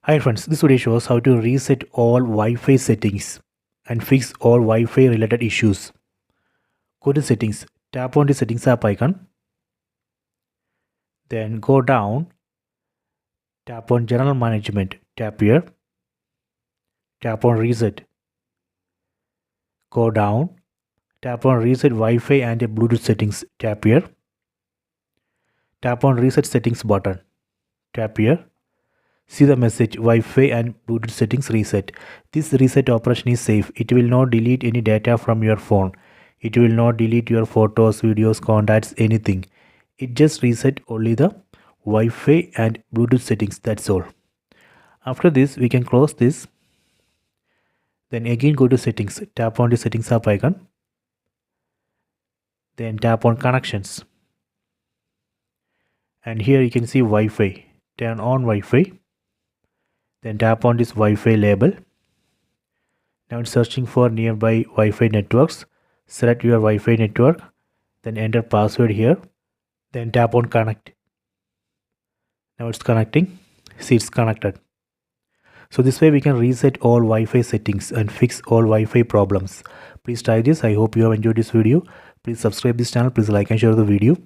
Hi friends, this video shows how to reset all Wi-Fi settings and fix all Wi-Fi related issues. Go to settings, tap on the settings app icon, then go down, tap on general management, tap here, tap on reset, go down, tap on reset Wi-Fi and Bluetooth settings, tap here, tap on reset settings button, tap here. See the message Wi-Fi and Bluetooth settings reset. This reset operation is safe. It will not delete any data from your phone. It will not delete your photos, videos, contacts, anything. It just reset only the Wi-Fi and Bluetooth settings. That's all. After this, we can close this. Then again go to settings. Tap on the settings app icon. Then tap on connections. And here you can see Wi-Fi. Turn on Wi-Fi. Then tap on this Wi-Fi label. Now it's searching for nearby Wi-Fi networks. Select your Wi-Fi network. Then enter password here. Then tap on connect. Now it's connecting. See, it's connected. So this way we can reset all Wi-Fi settings and fix all Wi-Fi problems. Please try this. I hope you have enjoyed this video. Please subscribe this channel. Please like and share the video.